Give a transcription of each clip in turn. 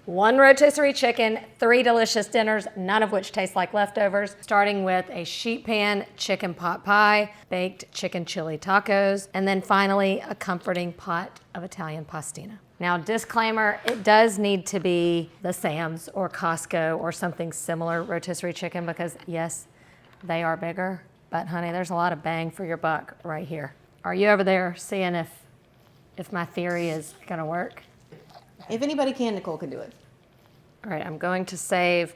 1 rotisserie chicken, 3 delicious dinners, none of which taste like leftovers, starting with a sheet pan chicken pot pie, baked chicken chili tacos, and then finally a comforting pot of Italian pastina. Now, disclaimer, it does need to be the Sam's or Costco or something similar rotisserie chicken because yes, they are bigger, but honey, there's a lot of bang for your buck right here. Are you over there seeing if my theory is gonna work? If anybody can, Nicole can do it. All right, I'm going to save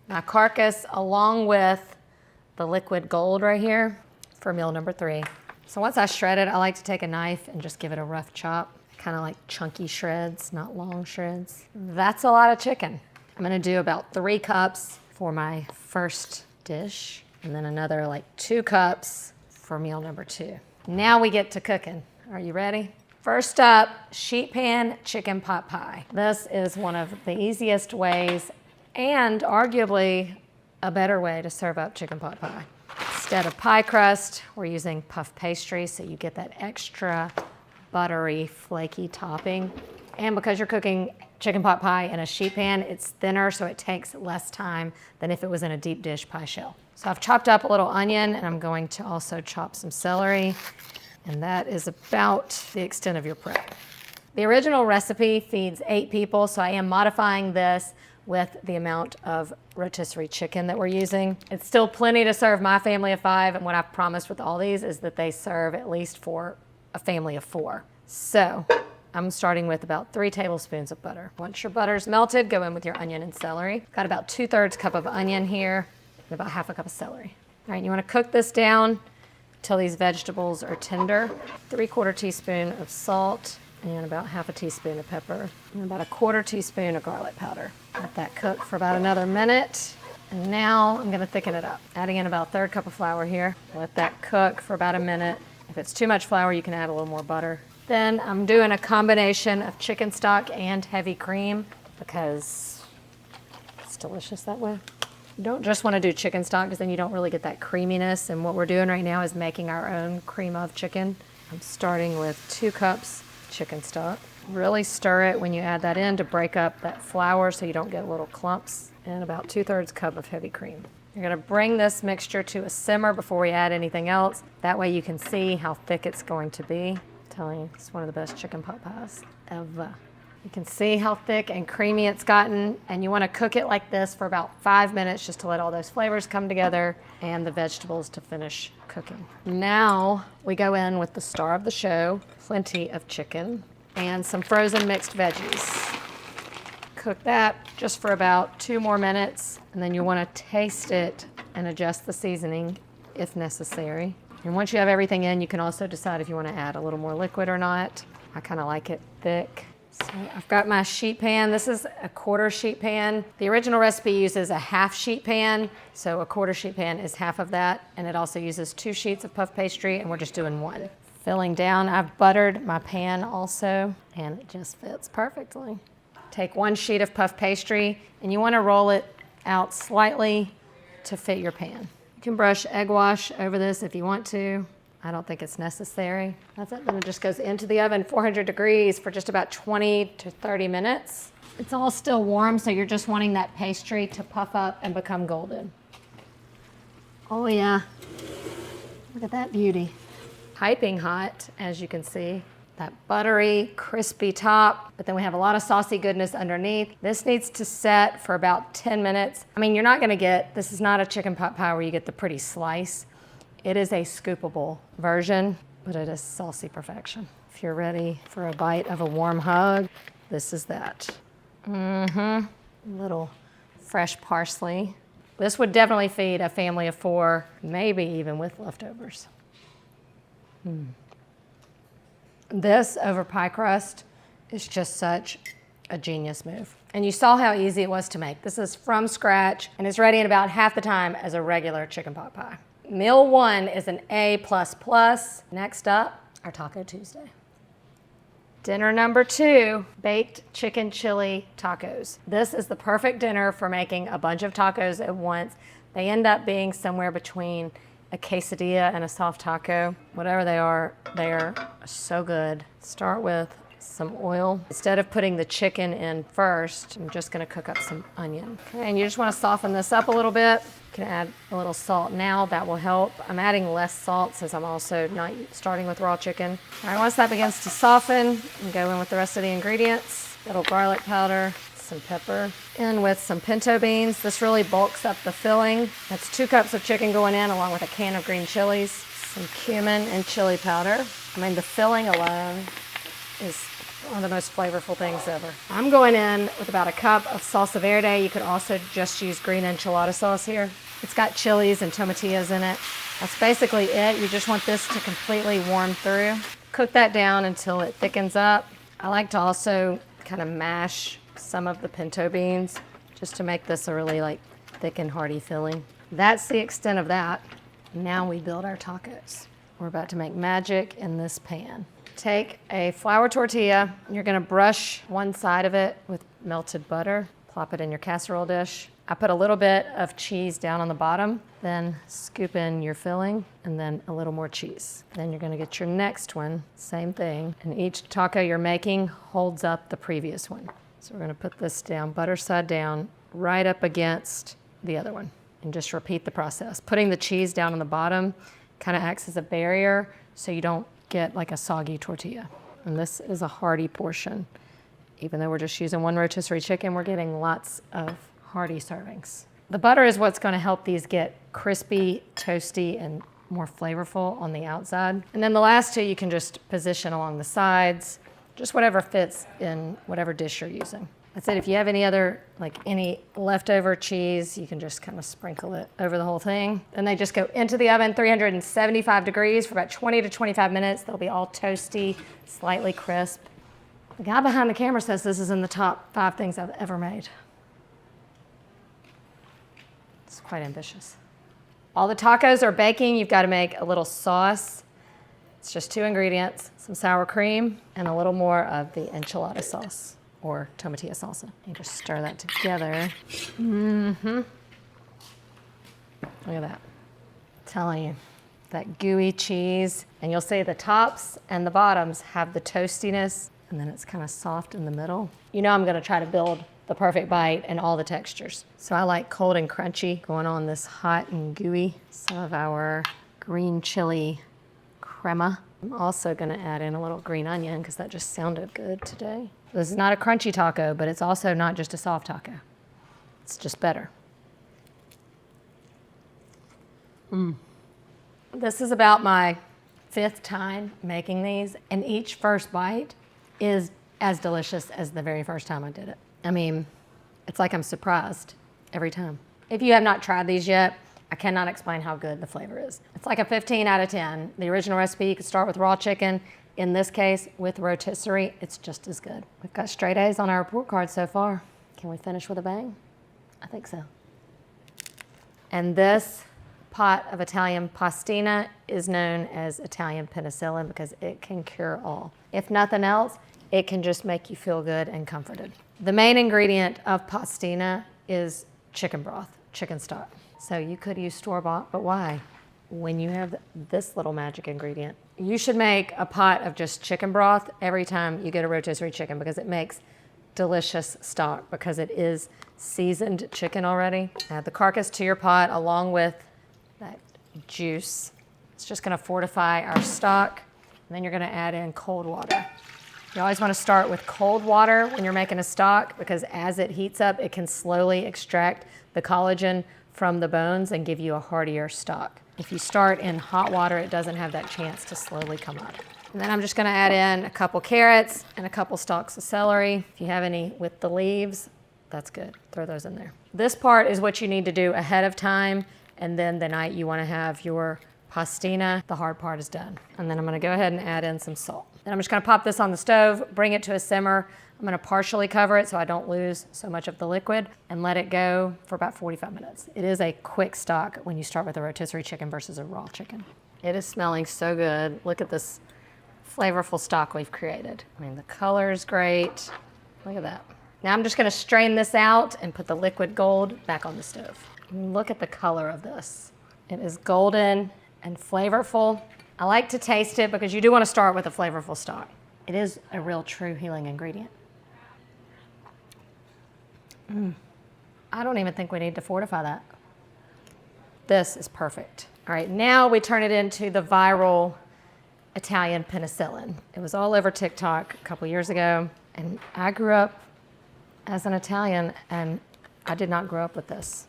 my carcass along with the liquid gold right here for meal number 3. So once I shred it, I like to take a knife and just give it a rough chop, kind of like chunky shreds, not long shreds. That's a lot of chicken. I'm gonna do about 3 cups for my first dish, and then another like 2 cups for meal number 2. Now we get to cooking. Are you ready? First up, sheet pan chicken pot pie. This is one of the easiest ways and arguably a better way to serve up chicken pot pie. Instead of pie crust, we're using puff pastry so you get that extra buttery, flaky topping. And because you're cooking chicken pot pie in a sheet pan, it's thinner so it takes less time than if it was in a deep dish pie shell. So I've chopped up a little onion and I'm going to also chop some celery. And that is about the extent of your prep. The original recipe feeds 8 people, so I am modifying this with the amount of rotisserie chicken that we're using. It's still plenty to serve my family of 5, and what I've promised with all these is that they serve at least for a family of 4. So I'm starting with about 3 tablespoons of butter. Once your butter's melted, go in with your onion and celery. Got about 2/3 cup of onion here and about 1/2 cup of celery. All right, you wanna cook this down till these vegetables are tender. 3/4 teaspoon of salt and about 1/2 teaspoon of pepper and about 1/4 teaspoon of garlic powder. Let that cook for about another minute. And now I'm gonna thicken it up. Adding in about 1/3 cup of flour here. Let that cook for about a minute. If it's too much flour, you can add a little more butter. Then I'm doing a combination of chicken stock and heavy cream because it's delicious that way. You don't just want to do chicken stock because then you don't really get that creaminess. And what we're doing right now is making our own cream of chicken. I'm starting with 2 cups chicken stock. Really stir it when you add that in to break up that flour so you don't get little clumps. And about 2/3 cup of heavy cream. You're going to bring this mixture to a simmer before we add anything else. That way you can see how thick it's going to be. I'm telling you, it's one of the best chicken pot pies ever. You can see how thick and creamy it's gotten, and you want to cook it like this for about 5 minutes just to let all those flavors come together and the vegetables to finish cooking. Now we go in with the star of the show, plenty of chicken and some frozen mixed veggies. Cook that just for about 2 more minutes, and then you want to taste it and adjust the seasoning if necessary. And once you have everything in, you can also decide if you want to add a little more liquid or not. I kind of like it thick. So I've got my sheet pan. This is a 1/4 sheet pan. The original recipe uses a 1/2 sheet pan, so a 1/4 sheet pan is 1/2 of that, and it also uses 2 sheets of puff pastry, and we're just doing 1. Filling down, I've buttered my pan also, and it just fits perfectly. Take 1 sheet of puff pastry, and you want to roll it out slightly to fit your pan. You can brush egg wash over this if you want to. I don't think it's necessary. That's it, then it just goes into the oven, 400 degrees for just about 20 to 30 minutes. It's all still warm, so you're just wanting that pastry to puff up and become golden. Oh yeah, look at that beauty. Piping hot, as you can see. That buttery, crispy top, but then we have a lot of saucy goodness underneath. This needs to set for about 10 minutes. I mean, you're not gonna get, this is not a chicken pot pie where you get the pretty slice. It is a scoopable version, but it is saucy perfection. If you're ready for a bite of a warm hug, this is that. Little fresh parsley. This would definitely feed a family of 4, maybe even with leftovers. This over pie crust is just such a genius move. And you saw how easy it was to make. This is from scratch, and it's ready in about half the time as a regular chicken pot pie. Meal 1 is an A++. Next up, our Taco Tuesday. Dinner number 2, baked chicken chili tacos. This is the perfect dinner for making a bunch of tacos at once. They end up being somewhere between a quesadilla and a soft taco. Whatever they are so good. Start with some oil. Instead of putting the chicken in first, I'm just gonna cook up some onion. Okay, and you just wanna soften this up a little bit. You can add a little salt now, that will help. I'm adding less salt since I'm also not starting with raw chicken. All right, once that begins to soften, and go in with the rest of the ingredients. A little garlic powder, some pepper, in with some pinto beans. This really bulks up the filling. That's 2 cups of chicken going in along with a can of green chilies, some cumin and chili powder. I mean, the filling alone is one of the most flavorful things ever. I'm going in with about a cup of salsa verde. You could also just use green enchilada sauce here. It's got chilies and tomatillas in it. That's basically it. You just want this to completely warm through. Cook that down until it thickens up. I like to also kind of mash some of the pinto beans just to make this a really thick and hearty filling. That's the extent of that. Now we build our tacos. We're about to make magic in this pan. Take a flour tortilla. You're gonna brush one side of it with melted butter. Plop it in your casserole dish. I put a little bit of cheese down on the bottom, then scoop in your filling, and then a little more cheese. Then you're gonna get your next one, same thing. And each taco you're making holds up the previous one. So we're gonna put this down, butter side down, right up against the other one. And just repeat the process. Putting the cheese down on the bottom kind of acts as a barrier so you don't get like a soggy tortilla. And this is a hearty portion. Even though we're just using one rotisserie chicken, we're getting lots of hearty servings. The butter is what's gonna help these get crispy, toasty, and more flavorful on the outside. And then the last two you can just position along the sides, just whatever fits in whatever dish you're using. That's it. If you have any other, any leftover cheese, you can just kind of sprinkle it over the whole thing. Then they just go into the oven, 375 degrees for about 20 to 25 minutes. They'll be all toasty, slightly crisp. The guy behind the camera says this is in the top 5 things I've ever made. It's quite ambitious. While the tacos are baking, you've got to make a little sauce. It's just 2 ingredients, some sour cream and a little more of the enchilada sauce or tomatilla salsa. You just stir that together. Look at that. I'm telling you, that gooey cheese. And you'll see the tops and the bottoms have the toastiness, and then it's kind of soft in the middle. You know I'm gonna try to build the perfect bite and all the textures. So I like cold and crunchy going on this hot and gooey. Some of our green chili crema. I'm also gonna add in a little green onion because that just sounded good today. This is not a crunchy taco, but it's also not just a soft taco. It's just better. This is about my 5th time making these, and each first bite is as delicious as the very first time I did it. I mean, it's like I'm surprised every time. If you have not tried these yet, I cannot explain how good the flavor is. It's like a 15 out of 10. The original recipe, you could start with raw chicken. In this case, with rotisserie, it's just as good. We've got straight A's on our report card so far. Can we finish with a bang? I think so. And this pot of Italian pastina is known as Italian penicillin because it can cure all. If nothing else, it can just make you feel good and comforted. The main ingredient of pastina is chicken broth, chicken stock. So you could use store-bought, but why? When you have this little magic ingredient. You should make a pot of just chicken broth every time you get a rotisserie chicken because it makes delicious stock because it is seasoned chicken already. Add the carcass to your pot along with that juice. It's just gonna fortify our stock. And then you're gonna add in cold water. You always wanna start with cold water when you're making a stock because as it heats up, it can slowly extract the collagen from the bones and give you a heartier stock. If you start in hot water, it doesn't have that chance to slowly come up. And then I'm just gonna add in a couple carrots and a couple stalks of celery. If you have any with the leaves, that's good. Throw those in there. This part is what you need to do ahead of time, and then the night you wanna have your pastina, the hard part is done. And then I'm gonna go ahead and add in some salt. Then I'm just gonna pop this on the stove, bring it to a simmer. I'm gonna partially cover it so I don't lose so much of the liquid and let it go for about 45 minutes. It is a quick stock when you start with a rotisserie chicken versus a raw chicken. It is smelling so good. Look at this flavorful stock we've created. I mean, the color is great. Look at that. Now I'm just gonna strain this out and put the liquid gold back on the stove. Look at the color of this. It is golden and flavorful. I like to taste it because you do wanna start with a flavorful stock. It is a real true healing ingredient. I don't even think we need to fortify that. This is perfect. All right, now we turn it into the viral Italian penicillin. It was all over TikTok a couple years ago, and I grew up as an Italian, and I did not grow up with this.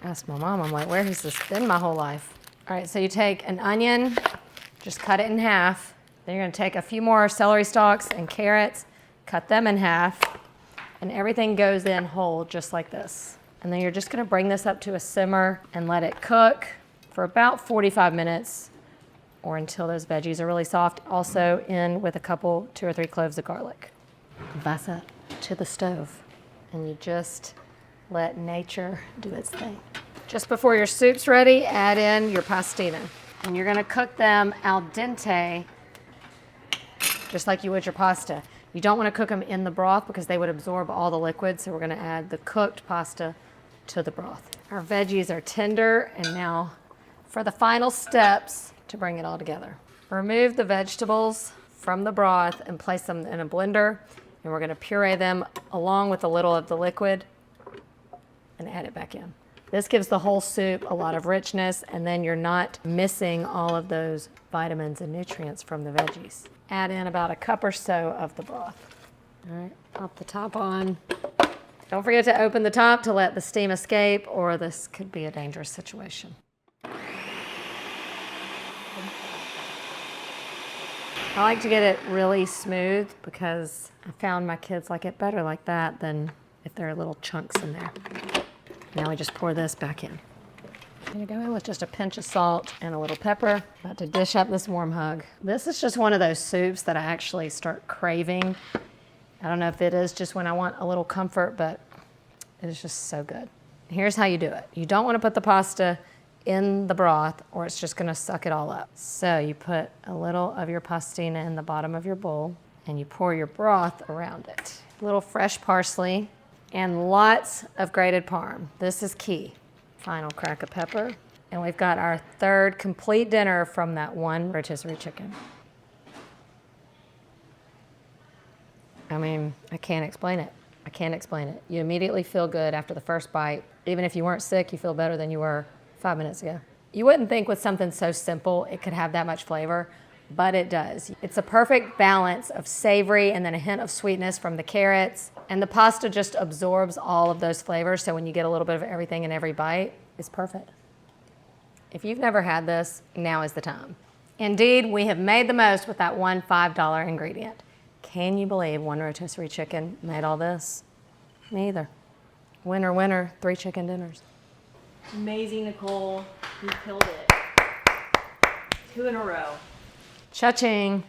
I asked my mom, I'm like, where has this been my whole life? All right, so you take an onion, just cut it in half. Then you're gonna take a few more celery stalks and carrots, cut them in half, and everything goes in whole just like this. And then you're just gonna bring this up to a simmer and let it cook for about 45 minutes or until those veggies are really soft. Also in with a couple, 2 or 3 cloves of garlic. That's it, to the stove. And you just let nature do its thing. Just before your soup's ready, add in your pastina. And you're gonna cook them al dente, just like you would your pasta. You don't wanna cook them in the broth because they would absorb all the liquid, so we're gonna add the cooked pasta to the broth. Our veggies are tender, and now for the final steps to bring it all together. Remove the vegetables from the broth and place them in a blender, and we're gonna puree them along with a little of the liquid and add it back in. This gives the whole soup a lot of richness, and then you're not missing all of those vitamins and nutrients from the veggies. Add in about a cup or so of the broth. All right, pop the top on. Don't forget to open the top to let the steam escape, or this could be a dangerous situation. I like to get it really smooth because I found my kids like it better like that than if there are little chunks in there. Now we just pour this back in. I'm gonna go in with just a pinch of salt and a little pepper. About to dish up this warm hug. This is just one of those soups that I actually start craving. I don't know if it is just when I want a little comfort, but it is just so good. Here's how you do it. You don't wanna put the pasta in the broth or it's just gonna suck it all up. So you put a little of your pastina in the bottom of your bowl and you pour your broth around it. A little fresh parsley and lots of grated parm. This is key. Final crack of pepper. And we've got our third complete dinner from that one rotisserie chicken. I mean, I can't explain it. I can't explain it. You immediately feel good after the first bite. Even if you weren't sick, you feel better than you were 5 minutes ago. You wouldn't think with something so simple it could have that much flavor, but it does. It's a perfect balance of savory and then a hint of sweetness from the carrots, and the pasta just absorbs all of those flavors, so when you get a little bit of everything in every bite, it's perfect. If you've never had this, now is the time. Indeed, we have made the most with that one $5 ingredient. Can you believe one rotisserie chicken made all this? Me either. Winner, winner, 3 chicken dinners. Amazing, Nicole. You killed it. 2 in a row. Cha-ching.